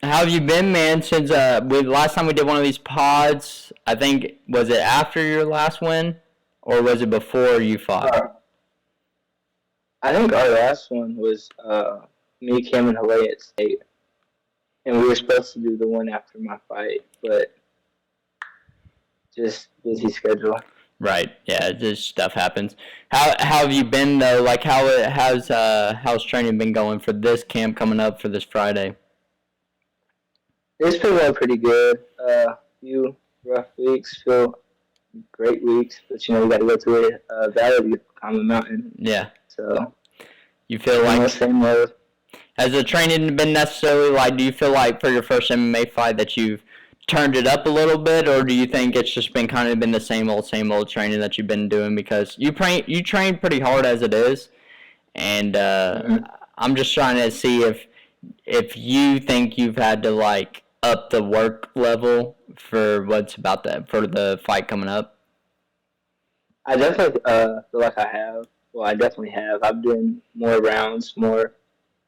How have you been, man? Since last time we did one of these pods, I think was it after your last win, or was it before you fought? I think our last one was me, Cam, and Hawaii at state, and we were supposed to do the one after my fight, but just busy schedule. Right. Yeah. Just stuff happens. How have you been though? Like how's training been going for this camp coming up for this Friday? It's been going pretty good. Few rough weeks, feel great weeks, but you got to go through a valley to get to climb a mountain. Yeah. So you feel like same road. Has the training been necessarily like? Do you feel like for your first MMA fight that you've turned it up a little bit, or do you think it's just been kind of been the same old training that you've been doing because you train pretty hard as it is, and I'm just trying to see if you think you've had to like up the work level for for the fight coming up. I definitely feel like I have. Well, I definitely have. I've done more rounds, more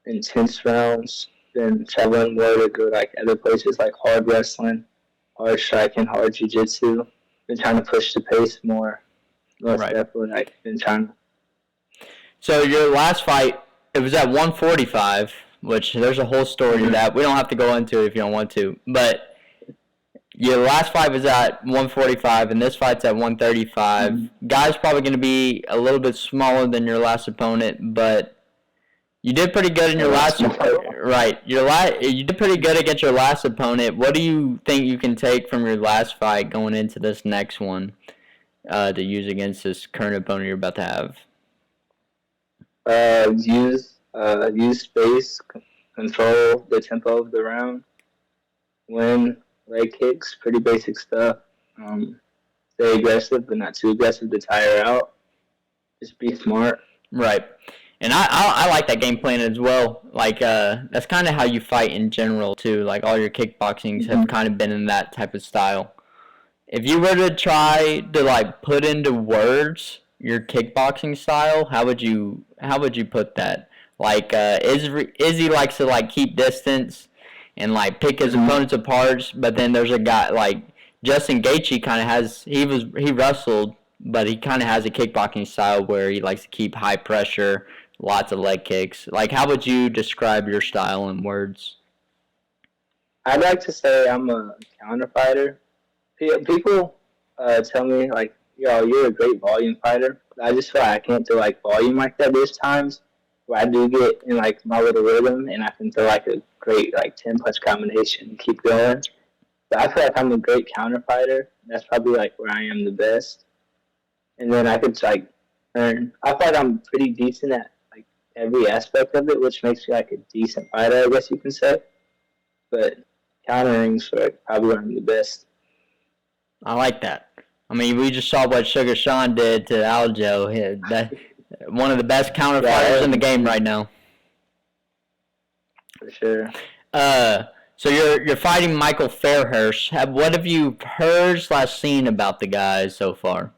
intense rounds. Been traveling more to go like other places like hard wrestling, hard striking, hard jiu-jitsu. Been trying to push the pace more. Most Right. definitely, I've been trying. So your last fight, it was at 145, which there's a whole story to that. We don't have to go into it if you don't want to. But your last fight was at 145, and this fight's at 135. Mm-hmm. Guy's probably going to be a little bit smaller than your last opponent, but you did pretty good in your last right. You did pretty good against your last opponent. What do you think you can take from your last fight going into this next one to use against this current opponent you're about to have? Use space, control the tempo of the round, win leg kicks, pretty basic stuff. Stay aggressive, but not too aggressive to tire out. Just be smart. Right. And I like that game plan as well. Like, that's kind of how you fight in general, too. Like, all your kickboxings have kind of been in that type of style. If you were to try to, like, put into words your kickboxing style, how would you put that? Like, Izzy likes to, like, keep distance and, like, pick his opponents apart. But then there's a guy, like, Justin Gaethje kind of has, he wrestled, but he kind of has a kickboxing style where he likes to keep high pressure, lots of leg kicks. Like, how would you describe your style in words? I'd like to say I'm a counter fighter. People tell me, like, yo, you're a great volume fighter. I just feel like I can't do, like, volume like that. There's times where I do get in, like, my little rhythm, and I can throw, like, a great, like, 10-punch combination and keep going. But I feel like I'm a great counter fighter. That's probably, like, where I am the best. And then I could, like, earn. I feel like I'm pretty decent at, like, every aspect of it, which makes me, like, a decent fighter, I guess you can say. But countering's like, probably where I'm the best. I like that. I mean, we just saw what Sugar Sean did to Aljo. That one of the best counter fighters in the game right now. For sure. So you're fighting Michael Fairhurst. What have you heard / seen about the guy so far?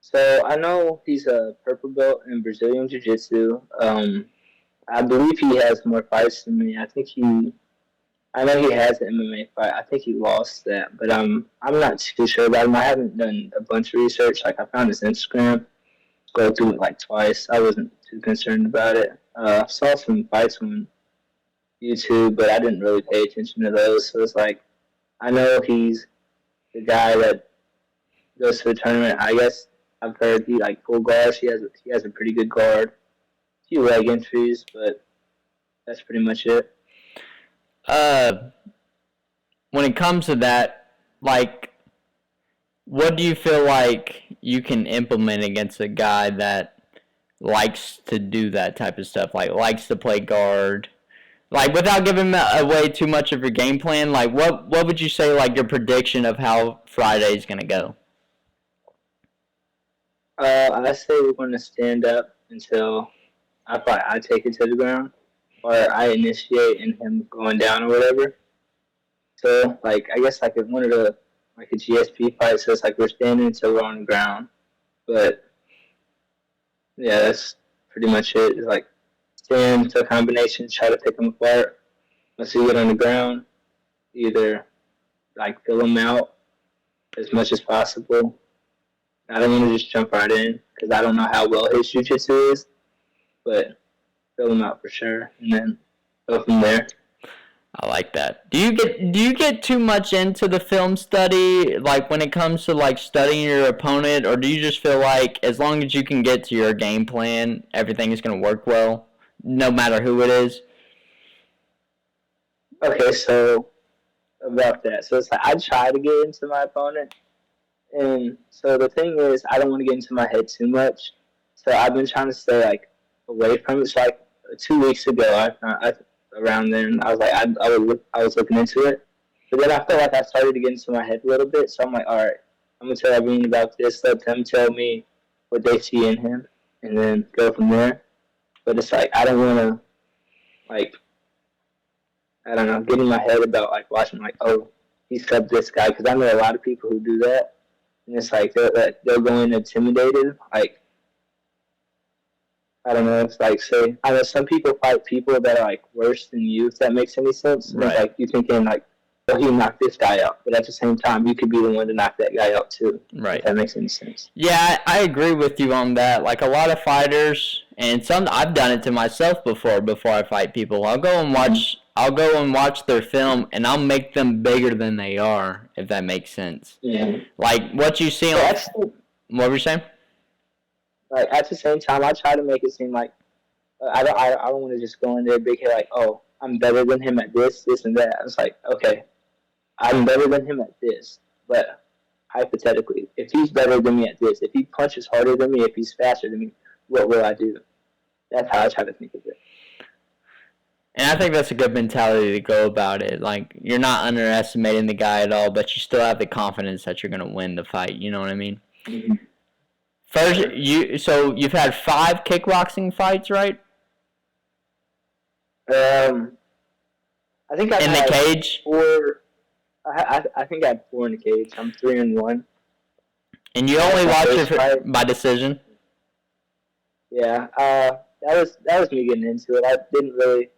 So I know he's a purple belt in Brazilian Jiu-Jitsu. I believe he has more fights than me. I know he has an MMA fight. I think he lost that, but I'm not too sure about him. I haven't done a bunch of research. Like, I found his Instagram, go through it like twice. I wasn't too concerned about it. I saw some fights on YouTube, but I didn't really pay attention to those. So it's like, I know he's the guy that goes to the tournament. I guess I've heard he like full guards. He has a pretty good guard. A few leg entries, but that's pretty much it. When it comes to that, like, what do you feel like you can implement against a guy that likes to do that type of stuff, like likes to play guard? Like, without giving away too much of your game plan, like, what would you say, like, your prediction of how Friday's going to go? I say we're going to stand up until I take it to the ground, or I initiate in him going down or whatever. So, like, I guess like one of the, like a GSP fight, so it's like we're standing until we're on the ground. But, yeah, that's pretty much it. It's like stand to a combination, try to pick them apart. once you get on the ground, either like fill him out as much as possible. I don't want to just jump right in because I don't know how well his jiu-jitsu is, but fill him out for sure, and then go from there. I like that. Do you get too much into the film study, like when it comes to like studying your opponent, or do you just feel like as long as you can get to your game plan, everything is going to work well, no matter who it is? Okay, so about that. So it's like I try to get into my opponent, and so the thing is I don't want to get into my head too much. So I've been trying to stay like away from it. So like 2 weeks ago, I around then I was like I was looking into it, but then I felt like I started to get into my head a little bit. So I'm like, all right, I'm gonna tell everyone about this. Let them tell me what they see in him, and then go from there. But it's like I don't want to like I don't know get in my head about like watching like oh he subbed this guy because I know a lot of people who do that, and it's like they're going intimidated like. I don't know. It's like, say, I know some people fight people that are like worse than you, if that makes any sense. Right. It's like you thinking like, well, he knocked this guy out, but at the same time, you could be the one to knock that guy out too. Right. If that makes any sense. Yeah, I agree with you on that. Like a lot of fighters, and some I've done it to myself before I fight people. I'll go and watch their film, and I'll make them bigger than they are, if that makes sense. Yeah. Like what you see on. What were you saying? Like at the same time, I try to make it seem like I don't want to just go in there big head like, oh, I'm better than him at this, and that. It's like, okay, I'm better than him at this, but hypothetically, if he's better than me at this, if he punches harder than me, if he's faster than me, what will I do? That's how I try to think of it. And I think that's a good mentality to go about it. Like you're not underestimating the guy at all, but you still have the confidence that you're gonna win the fight. You know what I mean? Mm-hmm. First, you've had 5 kickboxing fights, right? I think I in the cage. 4. I think I had 4 in the cage. I'm 3-1. And you only watch it by decision. Yeah, that was me getting into it. I didn't really.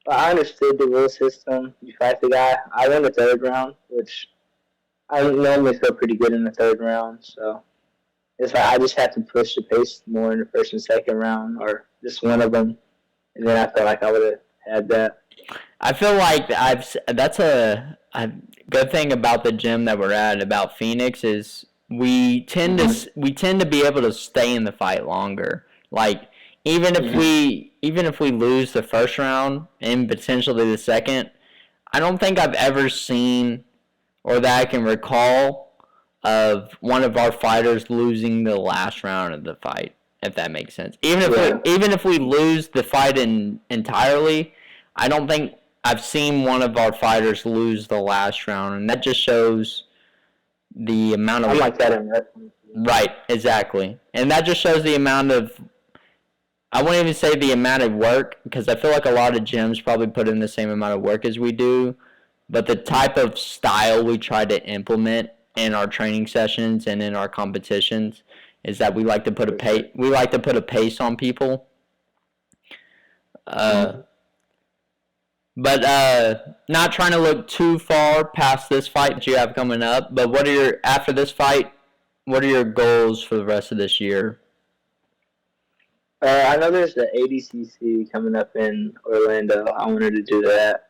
I understood the rule system. You fight the guy. I won the 3rd round, which I normally feel pretty good in the 3rd round. So. It's like I just had to push the pace more in the 1st and 2nd round, or just one of them, and then I felt like I would have had that. I feel like that's a good thing about the gym that we're at, about Phoenix, is we tend to be able to stay in the fight longer. Like even if we lose the 1st round and potentially the 2nd, I don't think I've ever seen or that I can recall of one of our fighters losing the last round of the fight, if that makes sense. Even if we lose the fight entirely, I don't think I've seen one of our fighters lose the last round, and that just shows the amount of. I like that in wrestling. Right, exactly, and that just shows the amount of. I wouldn't even say the amount of work, because I feel like a lot of gyms probably put in the same amount of work as we do, but the type of style we try to implement in our training sessions and in our competitions is that we like to put a pace on people. But not trying to look too far past this fight that you have coming up, but after this fight, what are your goals for the rest of this year? I know there's the ADCC coming up in Orlando. I wanted to do that.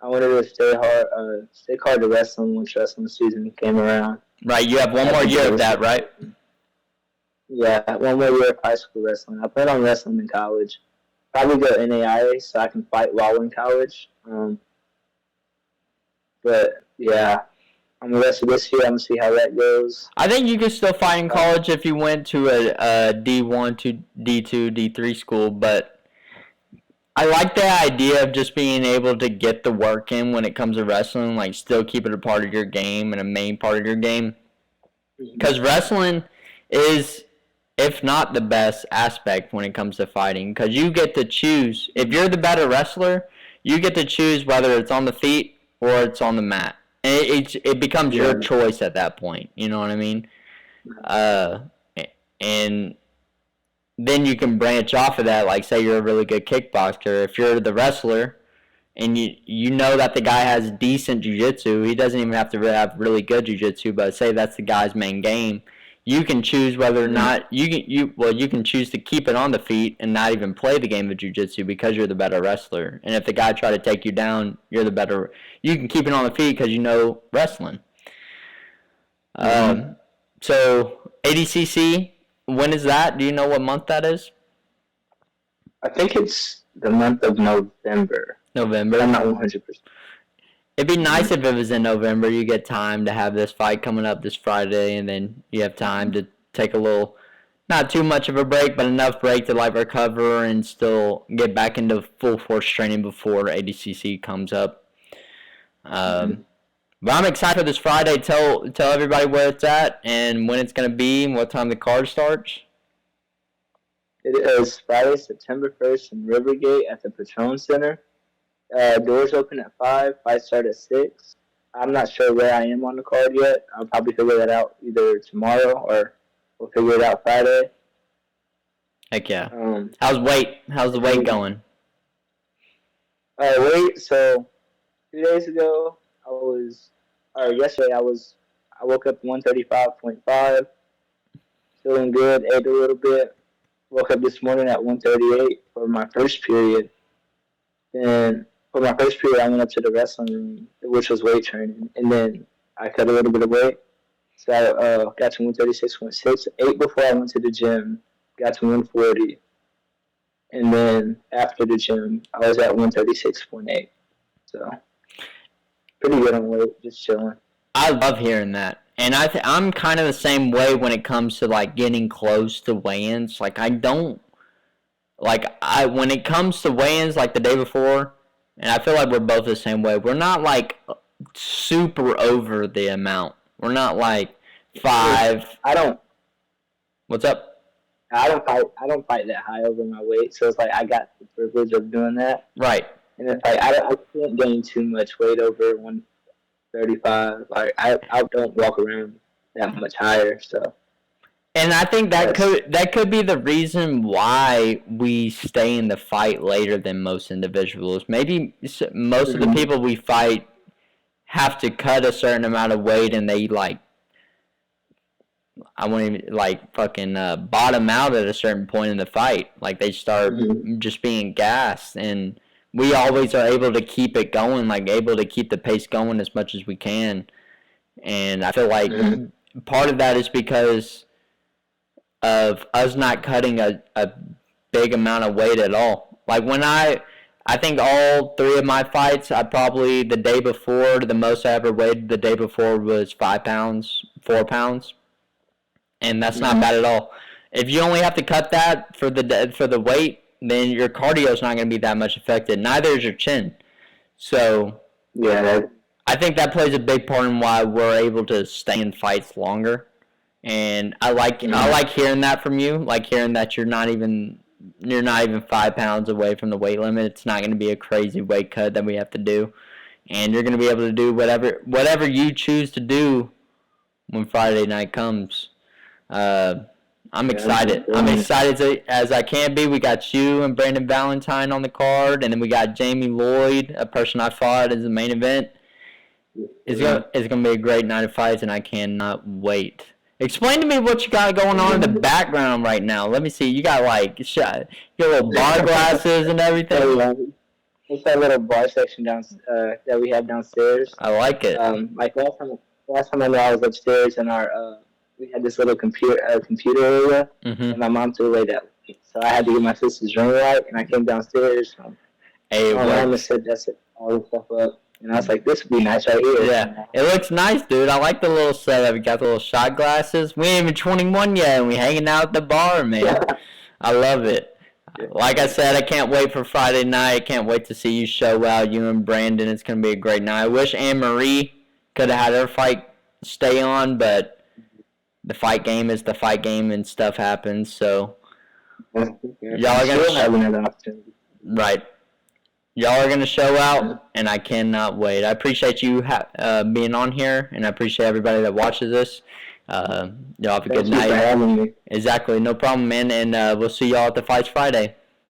I wanted to stay hard to wrestling once wrestling season came around. Right, you have one more year of that, right? Yeah, one more year of high school wrestling. I plan on wrestling in college. Probably go NAIA so I can fight while in college. But yeah, I'm the rest of this year. I'm gonna see how that goes. I think you could still fight in college if you went to a D1 to D2, D3 school, but I like the idea of just being able to get the work in when it comes to wrestling, like still keep it a part of your game and a main part of your game. Because wrestling is, if not the best aspect when it comes to fighting, because you get to choose. If you're the better wrestler, you get to choose whether it's on the feet or it's on the mat. And it becomes your choice at that point. You know what I mean? And then you can branch off of that. Like, say you're a really good kickboxer. If you're the wrestler and you know that the guy has decent jiu-jitsu, he doesn't even have to have really good jiu-jitsu, but say that's the guy's main game, you can choose whether or not you can choose to keep it on the feet and not even play the game of jiu-jitsu because you're the better wrestler. And if the guy try to take you down, you're the better. You can keep it on the feet because you know wrestling. So ADCC, when is that? Do you know what month that is? I think it's the month of November. November. I'm not 100%. It'd be nice if it was in November. You get time to have this fight coming up this Friday, and then you have time to take a little, not too much of a break, but enough break to like recover and still get back into full force training before ADCC comes up. But I'm excited for this Friday. Tell everybody where it's at and when it's going to be and what time the card starts. It is Friday, September 1st in Rivergate at the Patron Center. Doors open at 5. Fights start at 6. I'm not sure where I am on the card yet. I'll probably figure that out either tomorrow or we'll figure it out Friday. Heck yeah. How's the weight going? So 2 days ago, yesterday I woke up 135.5, feeling good, ate a little bit. Woke up this morning at 138 for my first period. Then for my first period, I went up to the wrestling room, which was weight training, and then I cut a little bit of weight. So I got to 136.6. Ate before I went to the gym, got to 140. And then after the gym, I was at 136.8. So pretty good on weight, just chilling. I love hearing that. And I'm kind of the same way when it comes to, like, getting close to weigh-ins. Like, when it comes to weigh-ins, like, the day before, and I feel like we're both the same way, we're not, like, super over the amount. We're not, like, 5. What's up? I don't fight that high over my weight, so it's like I got the privilege of doing that. Right. And it's like I can't gain too much weight over 135. Like I don't walk around that much higher. So. And I think that could be the reason why we stay in the fight later than most individuals. Maybe most of the people we fight have to cut a certain amount of weight, and they bottom out at a certain point in the fight. Like they start just being gassed, and we always are able to keep it going, like able to keep the pace going as much as we can. And I feel like part of that is because of us not cutting a big amount of weight at all. Like when I think all 3 of my fights, I probably the day before, the most I ever weighed the day before was 5 pounds, 4 pounds. And that's not bad at all. If you only have to cut that for the weight, then your cardio is not going to be that much affected. Neither is your chin. So yeah, I think that plays a big part in why we're able to stay in fights longer. And I like hearing that from you. Like hearing that you're not even 5 pounds away from the weight limit. It's not going to be a crazy weight cut that we have to do, and you're going to be able to do whatever you choose to do when Friday night comes. I'm excited. I'm excited as I can be. We got you and Brandon Valentine on the card, and then we got Jamie Lloyd, a person I fought as the main event. It's gonna be a great night of fights, and I cannot wait. Explain to me what you got going on in the background right now. Let me see. You got your little bar glasses and everything. It's that little bar section that we have downstairs. I like it. Like last time I know I was upstairs and we had this little computer area, and my mom threw away that. So I had to get my sister's ring light, and I came downstairs. Hey, my mom said that's it, all the stuff up. And I was like, this would be nice right here. Yeah, it looks nice, dude. I like the little setup. We got the little shot glasses. We ain't even 21 yet, and we hanging out at the bar, man. I love it. Like I said, I can't wait for Friday night. I can't wait to see you show out, you and Brandon. It's going to be a great night. I wish Anne-Marie could have had her fight stay on, but the fight game is the fight game, and stuff happens. So y'all are going to right. Y'all are going to show out, and I cannot wait. I appreciate you being on here, and I appreciate everybody that watches this. Y'all have a good Thank you for night. having me. Exactly, no problem, man. And we'll see y'all at the fights Friday.